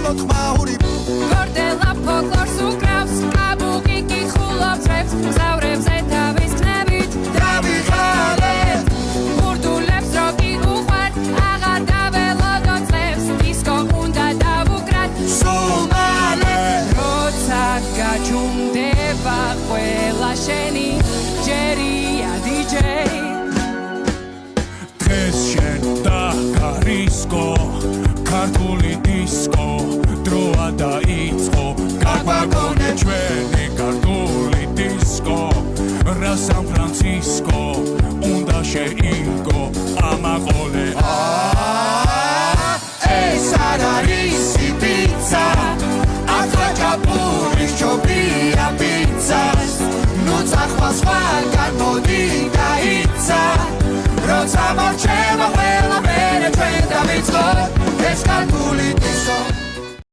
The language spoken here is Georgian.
მხოლოდ ხმაური გორდელა ფოლკლორს უკრავს კაბუკი კითხულობს რეპს მგზავრებზე თავის ქნებით დავიღალეთ ბურდულებს როკი უყვართ აღარ დაველოდო წლებს დისკო უნდა დავუკრათ სულ მალე როცა გაჩუმდება ყველა შენი ჯერია დიჯეი დღეს შენ დაგარისკო ქართული დისკო დროა დაიწყო გაგვაგონე ჩვენი ქართული დისკო რა სან ფრანცისკო უნდა შეიგო ამაყოლე